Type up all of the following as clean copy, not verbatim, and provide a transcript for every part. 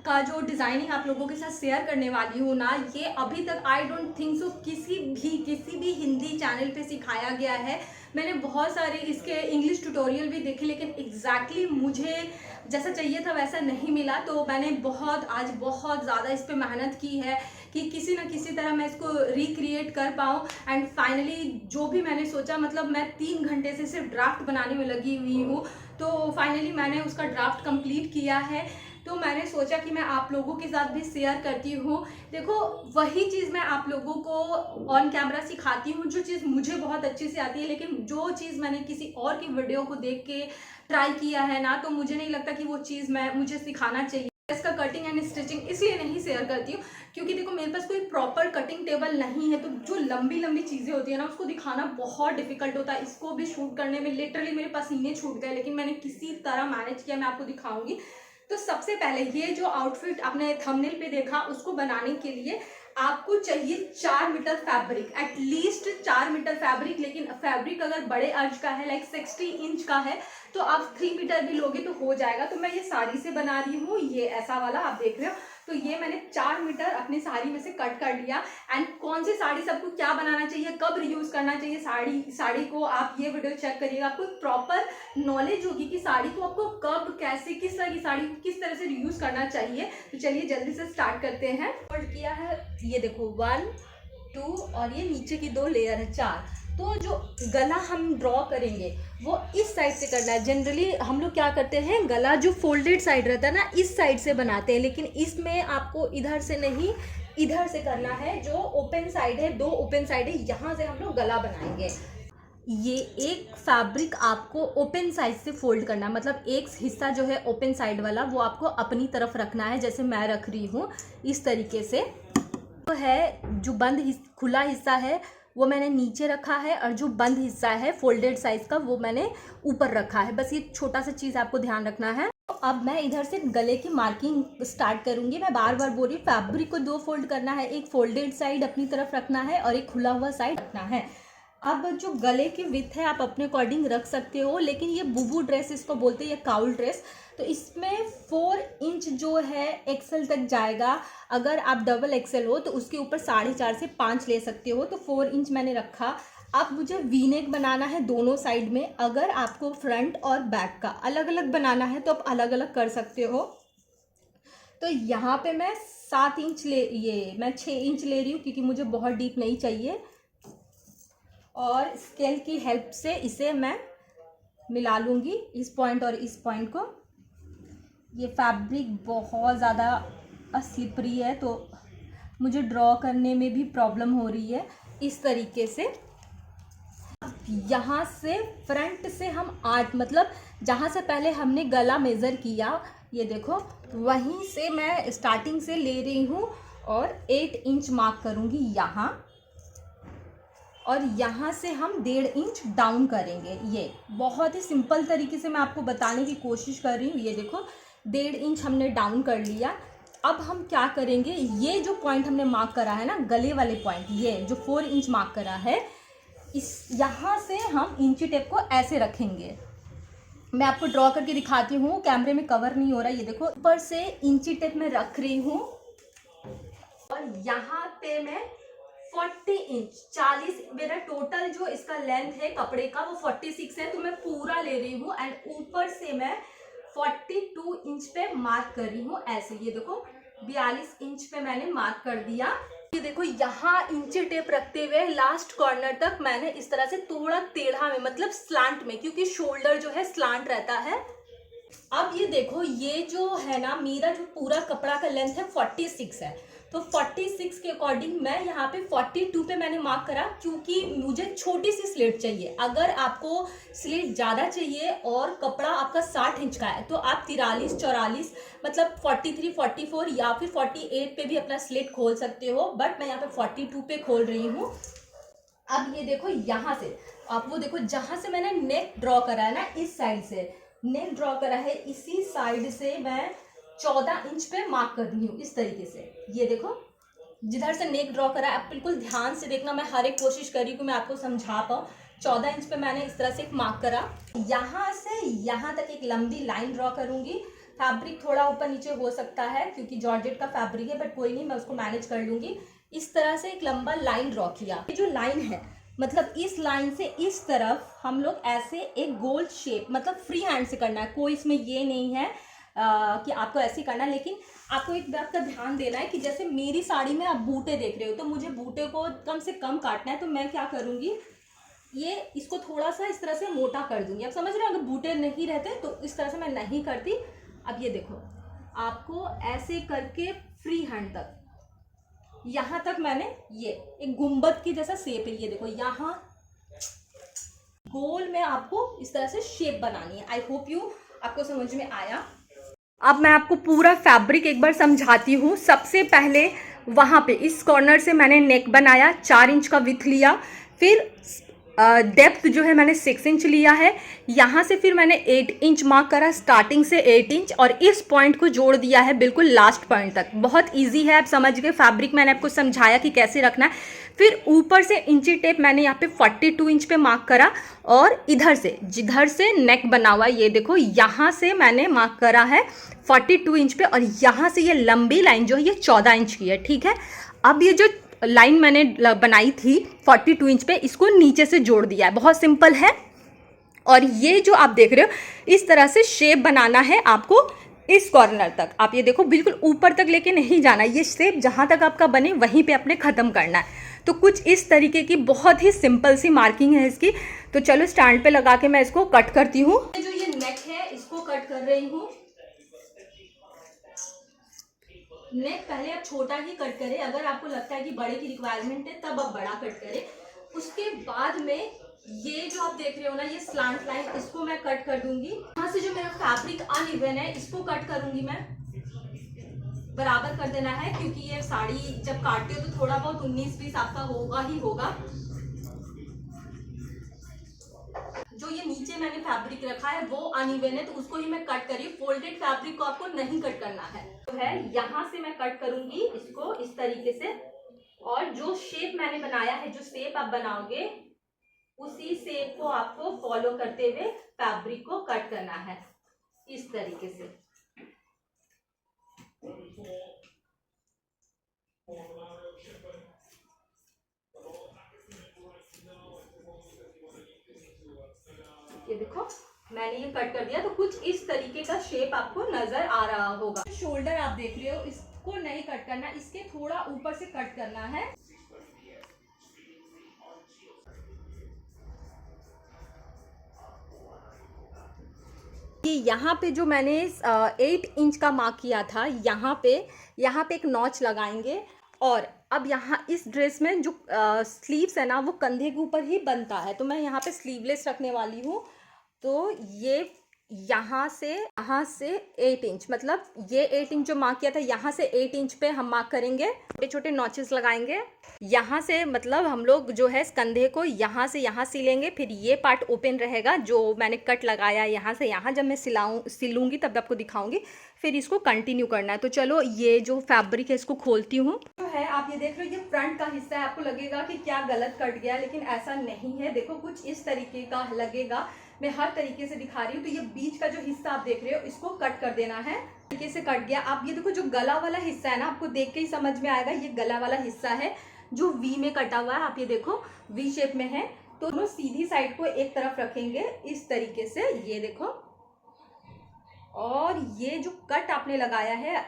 का जो डिज़ाइनिंग आप लोगों के साथ शेयर करने वाली हूँ ना, ये अभी तक आई डोंट थिंक सो किसी भी हिंदी चैनल पे सिखाया गया है। मैंने बहुत सारे इसके इंग्लिश ट्यूटोरियल भी देखे, लेकिन एग्जैक्टली मुझे जैसा चाहिए था वैसा नहीं मिला। तो मैंने आज बहुत ज़्यादा इस पर मेहनत की है कि किसी न किसी तरह मैं इसको रिक्रिएट कर पाऊँ। एंड फाइनली जो भी मैंने सोचा, मतलब मैं 3 घंटे से सिर्फ ड्राफ्ट बनाने में लगी हुई हूँ, तो फाइनली मैंने उसका ड्राफ्ट कंप्लीट किया है। तो मैंने सोचा कि मैं आप लोगों के साथ भी शेयर करती हूँ। देखो, वही चीज़ मैं आप लोगों को ऑन कैमरा सिखाती हूँ जो चीज़ मुझे बहुत अच्छे से आती है, लेकिन जो चीज़ मैंने किसी और की वीडियो को देख के ट्राई किया है ना, तो मुझे नहीं लगता कि वो चीज़ मुझे सिखाना चाहिए। इसका कटिंग एंड स्टिचिंग इसलिए नहीं शेयर करती हूँ क्योंकि देखो, मेरे पास कोई प्रॉपर कटिंग टेबल नहीं है, तो जो लंबी लंबी चीज़ें होती है ना, उसको दिखाना बहुत डिफिकल्ट होता है। इसको भी शूट करने में लिटरली मेरे पसीने छूट गए, लेकिन मैंने किसी तरह मैनेज किया। मैं आपको दिखाऊंगी। तो सबसे पहले ये जो आउटफिट आपने थंबनेल पे देखा, उसको बनाने के लिए आपको चाहिए 4 meter fabric, at least 4 meter fabric. लेकिन फैब्रिक अगर बड़े अर्ज का है, लाइक 60 इंच का है, तो आप 3 मीटर भी लोगे तो हो जाएगा। तो मैं ये साड़ी से बना रही हूँ, ये ऐसा वाला आप देख रहे हो। तो ये मैंने 4 मीटर अपनी साड़ी में से कट कर लिया। एंड कौन सी साड़ी सबको क्या बनाना चाहिए, कब रीयूज करना चाहिए साड़ी को, आप ये वीडियो चेक करिएगा। आपको प्रॉपर नॉलेज होगी कि साड़ी को आपको कब, कैसे, किस तरह की साड़ी को किस तरह से रीयूज करना चाहिए। तो चलिए जल्दी से स्टार्ट करते हैं। फोल्ड किया है, ये देखो 1 2 और ये नीचे की 2 लेयर है, 4। तो जो गला हम ड्रॉ करेंगे वो इस साइड से करना है। जनरली हम लोग क्या करते हैं, गला जो फोल्डेड साइड रहता है ना, इस साइड से बनाते हैं, लेकिन इसमें आपको इधर से नहीं, इधर से करना है। जो ओपन साइड है, 2 ओपन साइड है, यहाँ से हम लोग गला बनाएंगे। ये एक फैब्रिक आपको ओपन साइड से फोल्ड करना है, मतलब एक हिस्सा जो है ओपन साइड वाला वो आपको अपनी तरफ रखना है, जैसे मैं रख रही हूँ इस तरीके से। तो है जो खुला हिस्सा है वो मैंने नीचे रखा है, और जो बंद हिस्सा है फोल्डेड साइज का वो मैंने ऊपर रखा है। बस ये छोटा सा चीज़ आपको ध्यान रखना है। तो अब मैं इधर से गले की मार्किंग स्टार्ट करूंगी। मैं बार बार बोल रही हूँ, फैब्रिक को 2 फोल्ड करना है, एक फोल्डेड साइड अपनी तरफ रखना है और एक खुला हुआ साइड रखना है। अब जो गले की विड्थ है आप अपने अकॉर्डिंग रख सकते हो, लेकिन ये बुबू ड्रेस इसको बोलते हैं, ये काउल ड्रेस। तो इसमें 4 इंच जो है एक्सेल तक जाएगा। अगर आप डबल एक्सेल हो तो उसके ऊपर 4.5 से 5 ले सकते हो। तो 4 इंच मैंने रखा। अब मुझे वी नेक बनाना है दोनों साइड में। अगर आपको फ्रंट और बैक का अलग अलग बनाना है तो आप अलग अलग कर सकते हो। तो यहाँ पे मैं 7 इंच मैं 6 इंच ले रही हूँ क्योंकि मुझे बहुत डीप नहीं चाहिए, और स्केल की हेल्प से इसे मैं मिला लूँगी, इस पॉइंट और इस पॉइंट को। ये फैब्रिक बहुत ज़्यादा स्लिपरी है, तो मुझे ड्रॉ करने में भी प्रॉब्लम हो रही है। इस तरीके से यहाँ से फ्रंट से हम 8, मतलब जहाँ से पहले हमने गला मेज़र किया, ये देखो, वहीं से मैं स्टार्टिंग से ले रही हूँ और 8 इंच मार्क करूँगी यहाँ, और यहाँ से हम 1.5 इंच डाउन करेंगे। ये बहुत ही सिंपल तरीके से मैं आपको बताने की कोशिश कर रही हूँ। ये देखो 1.5 इंच हमने डाउन कर लिया। अब हम क्या करेंगे, ये जो पॉइंट हमने मार्क करा है ना, गले वाले पॉइंट, ये जो 4 इंच मार्क करा है, इस यहाँ से हम इंची टेप को ऐसे रखेंगे। मैं आपको ड्रॉ करके दिखाती हूँ, कैमरे में कवर नहीं हो रहा। ये देखो, ऊपर से इंची टेप में रख रही हूँ, और यहाँ पे मैं 40 इंच 40, मेरा टोटल जो इसका लेंथ है कपड़े का वो 46 है, तो मैं पूरा ले रही हूँ। एंड ऊपर से मैं 42 इंच पे मार्क कर रही हूँ ऐसे। ये देखो 42 इंच पे मैंने मार्क कर दिया। ये देखो, यहाँ इंची टेप रखते हुए लास्ट कॉर्नर तक मैंने इस तरह से थोड़ा टेढ़ा में, मतलब स्लांट में, क्योंकि शोल्डर जो है स्लांट रहता है। अब ये देखो, ये जो है ना, मेरा जो पूरा कपड़ा का लेंथ है 46 है, तो 46 के अकॉर्डिंग मैं यहाँ पे 42 पे मैंने मार्क करा, क्योंकि मुझे छोटी सी स्लिट चाहिए। अगर आपको स्लिट ज़्यादा चाहिए और कपड़ा आपका 60 इंच का है, तो आप 43 44, मतलब 43 44 या फिर 48 पे भी अपना स्लिट खोल सकते हो, बट मैं यहाँ पे 42 पे खोल रही हूँ। अब ये देखो, यहाँ से आप वो देखो, जहाँ से मैंने नेक ड्रॉ करा है ना, इस साइड से नेक ड्रॉ करा है, इसी साइड से मैं 14 इंच पे मार्क कर रही हूँ इस तरीके से। ये देखो, जिधर से नेक ड्रॉ करा है, आप बिल्कुल ध्यान से देखना, मैं हर एक कोशिश कर रही हूँ कि मैं आपको समझा पाऊँ। 14 इंच पे मैंने इस तरह से एक मार्क करा। यहाँ से यहाँ तक एक लंबी लाइन ड्रॉ करूँगी, फैब्रिक थोड़ा ऊपर नीचे हो सकता है क्योंकि जॉर्जेट का फैब्रिक है, बट कोई नहीं, मैं उसको मैनेज कर लूँगी। इस तरह से एक लंबा लाइन ड्रॉ किया। ये जो लाइन है, मतलब इस लाइन से इस तरफ हम लोग ऐसे एक गोल शेप, मतलब फ्री हैंड से करना है, कोई इसमें ये नहीं है कि आपको ऐसे करना है। लेकिन आपको एक बात का ध्यान देना है कि जैसे मेरी साड़ी में आप बूटे देख रहे हो, तो मुझे बूटे को कम से कम काटना है। तो मैं क्या करूँगी, ये इसको थोड़ा सा इस तरह से मोटा कर दूंगी। आप समझ रहे हो, अगर बूटे नहीं रहते तो इस तरह से मैं नहीं करती। अब ये देखो, आपको ऐसे करके फ्री हैंड तक, यहाँ तक मैंने ये एक गुंबद की जैसा शेप है, ये देखो यहाँ गोल में आपको इस तरह से शेप बनानी है। आई होप यू आपको समझ में आया। अब मैं आपको पूरा फैब्रिक एक बार समझाती हूँ। सबसे पहले वहाँ पे इस कॉर्नर से मैंने नेक बनाया, 4 इंच का विड्थ लिया, फिर डेप्थ जो है मैंने 6 इंच लिया है। यहाँ से फिर मैंने 8 इंच मार्क करा, स्टार्टिंग से 8 इंच, और इस पॉइंट को जोड़ दिया है बिल्कुल लास्ट पॉइंट तक। बहुत इजी है, आप समझ गए। फैब्रिक मैंने आपको समझाया कि कैसे रखना है। फिर ऊपर से इंची टेप मैंने यहाँ पे 42 इंच पे मार्क करा, और इधर से जिधर से नेक बना हुआ है, ये देखो यहाँ से मैंने मार्क करा है 42 इंच पे, और यहाँ से ये लंबी लाइन जो है ये 14 इंच की है, ठीक है। अब ये जो लाइन मैंने बनाई थी 42 इंच पे, इसको नीचे से जोड़ दिया है, बहुत सिंपल है। और ये जो आप देख रहे हो, इस तरह से शेप बनाना है आपको इस कॉर्नर तक। आप ये देखो, बिल्कुल ऊपर तक लेके नहीं जाना, ये शेप जहाँ तक आपका बने वहीं पे अपने ख़त्म करना है। तो कुछ इस तरीके की बहुत ही सिंपल सी मार्किंग है इसकी। तो चलो स्टैंड पे लगा के मैं इसको कट करती हूँ। जो ये नेक है इसको कट कर रही हूँ। नेक पहले आप छोटा ही कट करें, अगर आपको लगता है कि बड़े की रिक्वायरमेंट है तब आप बड़ा कट करें। उसके बाद में ये जो आप देख रहे हो ना, ये स्लांट लाइन, इसको मैं कट कर दूंगी। यहाँ से जो मेरा फैब्रिक अनइवन है इसको कट करूंगी मैं, बराबर कर देना है, क्योंकि ये साड़ी जब काटते हो तो थोड़ा बहुत 19-20 आपका होगा ही होगा। जो ये नीचे मैंने फैब्रिक रखा है वो अनइवन है, तो उसको ही मैं कट करी। फोल्डेड फैब्रिक को आपको नहीं कट करना है। तो है यहाँ से मैं कट करूंगी इसको इस तरीके से, और जो शेप मैंने बनाया है, जो शेप आप बनाओगे उसी शेप को आपको फॉलो करते हुए फैब्रिक को कट करना है इस तरीके से। ये देखो मैंने ये कट कर दिया, तो कुछ इस तरीके का शेप आपको नजर आ रहा होगा। शोल्डर आप देख रहे हो, इसको नहीं कट करना, इसके थोड़ा ऊपर से कट करना है। कि यहाँ पे जो मैंने 8 इंच का मार्क किया था, यहाँ पे एक नॉच लगाएंगे। और अब यहाँ इस ड्रेस में जो स्लीव्स है ना, वो कंधे के ऊपर ही बनता है, तो मैं यहाँ पे स्लीवलेस रखने वाली हूँ। तो ये यहाँ से 8 इंच, मतलब ये 8 इंच जो मार्क किया था, यहाँ से 8 इंच पे हम मार्क करेंगे, छोटे छोटे नॉचेस लगाएंगे। यहाँ से मतलब हम लोग जो है कंधे को यहाँ से यहाँ सिलेंगे, फिर ये पार्ट ओपन रहेगा जो मैंने कट लगाया यहाँ से यहाँ। जब मैं सिलूंगी तब आपको दिखाऊंगी, फिर इसको कंटिन्यू करना है। तो चलो ये जो फैब्रिक है इसको खोलती हूँ। जो है आप ये देख रहे हो, ये फ्रंट का हिस्सा है। आपको लगेगा कि क्या गलत कट गया, लेकिन ऐसा नहीं है। देखो कुछ इस तरीके का लगेगा, मैं हर तरीके से दिखा रही हूँ। तो ये बीच का जो हिस्सा आप देख रहे हो, इसको कट कर देना है। तरीके से कट गया। आप ये देखो, जो गला वाला हिस्सा है ना, आपको देख के ही समझ में आएगा, ये गला वाला हिस्सा है जो वी में कटा हुआ है। आप ये देखो वी शेप में है। तो दोनों सीधी साइड को एक तरफ रखेंगे इस तरीके से, ये देखो। और ये जो कट आपने लगाया है,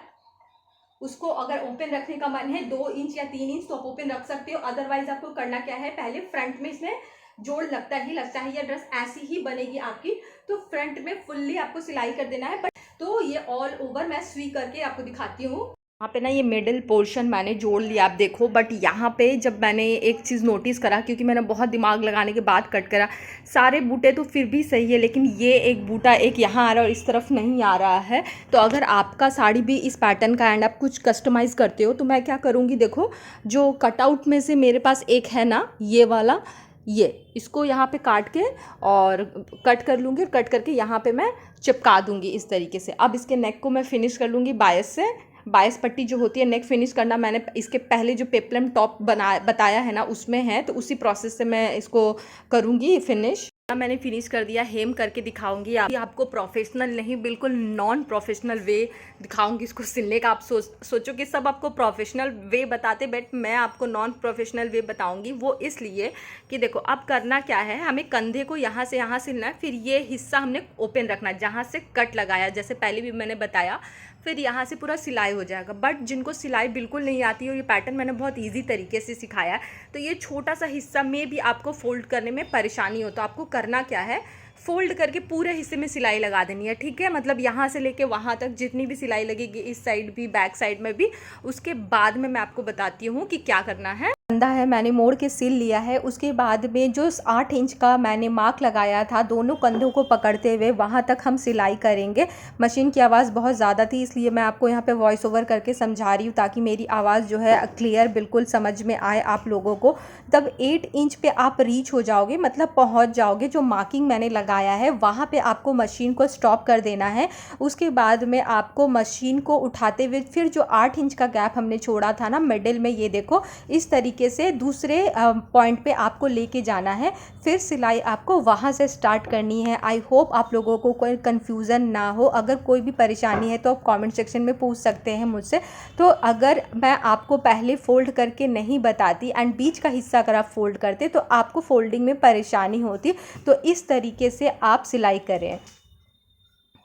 उसको अगर ओपन रखने का मन है 2 इंच या 3 इंच तो आप ओपन रख सकते हो। अदरवाइज आपको करना क्या है, पहले फ्रंट में इसमें जोड़ लगता है, या ड्रेस ऐसी ही बनेगी आपकी, तो फ्रंट में फुल्ली आपको सिलाई कर देना है। बट तो ये ऑल ओवर मैं सुई करके आपको दिखाती हूँ। यहाँ पे ना ये मिडिल पोर्शन मैंने जोड़ लिया, आप देखो। बट यहाँ पे जब मैंने एक चीज़ नोटिस करा, क्योंकि मैंने बहुत दिमाग लगाने के बाद कट करा, सारे बूटे तो फिर भी सही है, लेकिन ये एक बूटा एक यहाँ आ रहा है और इस तरफ नहीं आ रहा है। तो अगर आपका साड़ी भी इस पैटर्न का एंड आप कुछ कस्टमाइज़ करते हो, तो मैं क्या करूँगी, देखो जो कटआउट में से मेरे पास एक है ना, ये वाला, ये इसको यहाँ पे काट के और कट कर लूँगी, और कट करके यहाँ पे मैं चिपका दूँगी इस तरीके से। अब इसके नेक को मैं फिनिश कर लूँगी बायस से। बायस पट्टी जो होती है नेक फिनिश करना, मैंने इसके पहले जो पेप्लम टॉप बताया है ना, उसमें है, तो उसी प्रोसेस से मैं इसको करूँगी फिनिश। मैंने फिनिश कर दिया, हेम करके दिखाऊंगी आपको प्रोफेशनल नहीं, बिल्कुल नॉन प्रोफेशनल वे दिखाऊंगी इसको सिलने का। आप सोचो कि सब आपको प्रोफेशनल वे बताते, बट मैं आपको नॉन प्रोफेशनल वे बताऊंगी। वो इसलिए कि देखो अब करना क्या है, हमें कंधे को यहाँ से यहाँ सिलना है, फिर ये हिस्सा हमने ओपन रखना है जहाँ से कट लगाया, जैसे पहले भी मैंने बताया, फिर यहाँ से पूरा सिलाई हो जाएगा। बट जिनको सिलाई बिल्कुल नहीं आती और ये पैटर्न मैंने बहुत इजी तरीके से सिखाया है, तो ये छोटा सा हिस्सा में भी आपको फोल्ड करने में परेशानी हो, तो आपको करना क्या है, फोल्ड करके पूरे हिस्से में सिलाई लगा देनी है, ठीक है। मतलब यहाँ से लेके वहाँ तक जितनी भी सिलाई लगेगी, इस साइड भी बैक साइड में भी, उसके बाद में मैं आपको बताती हूँ कि क्या करना है। कंधा है मैंने मोड़ के सिल लिया है, उसके बाद में जो 8 इंच का मैंने मार्क लगाया था, दोनों कंधों को पकड़ते हुए वहाँ तक हम सिलाई करेंगे। मशीन की आवाज़ बहुत ज़्यादा थी, इसलिए मैं आपको यहाँ पे वॉइस ओवर करके समझा रही हूँ, ताकि मेरी आवाज़ जो है क्लियर बिल्कुल समझ में आए आप लोगों को। तब 8 इंच पे आप रीच हो जाओगे, मतलब पहुँच जाओगे, जो मार्किंग मैंने लगाया है वहाँ पे आपको मशीन को स्टॉप कर देना है। उसके बाद में आपको मशीन को उठाते हुए फिर जो 8 इंच का गैप हमने छोड़ा था ना मिडिल में, ये देखो इस तरीके से दूसरे पॉइंट पे आपको लेके जाना है, फिर सिलाई आपको वहाँ से स्टार्ट करनी है। आई होप आप लोगों को कोई कन्फ्यूज़न ना हो। अगर कोई भी परेशानी है तो आप कमेंट सेक्शन में पूछ सकते हैं मुझसे। तो अगर मैं आपको पहले फ़ोल्ड करके नहीं बताती एंड बीच का हिस्सा अगर आप फ़ोल्ड करते तो आपको फ़ोल्डिंग में परेशानी होती, तो इस तरीके से आप सिलाई करें।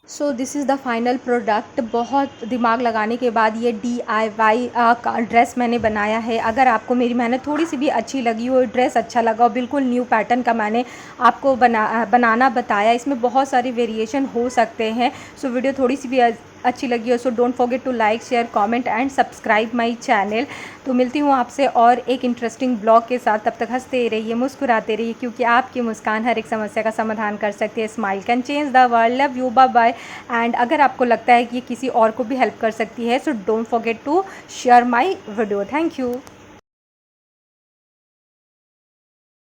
So this is the final product. बहुत दिमाग लगाने के बाद ये DIY का ड्रेस मैंने बनाया है। अगर आपको मेरी मेहनत थोड़ी सी भी अच्छी लगी हो, ड्रेस अच्छा लगा हो, बिल्कुल न्यू पैटर्न का मैंने आपको बनाना बताया, इसमें बहुत सारे वेरिएशन हो सकते हैं। सो वीडियो थोड़ी सी भी अच्छी लगी हो so don't forget to like, share, comment and subscribe my channel. तो मिलती हूँ आपसे और एक इंटरेस्टिंग ब्लॉग के साथ। तब तक हंसते रहिए, मुस्कुराते रहिए, क्योंकि आपकी मुस्कान हर एक समस्या का समाधान कर सकती है। Smile can change the world. Love you, bye bye. And अगर आपको लगता है कि ये किसी और को भी हेल्प कर सकती है, so don't forget to share my video. Thank you.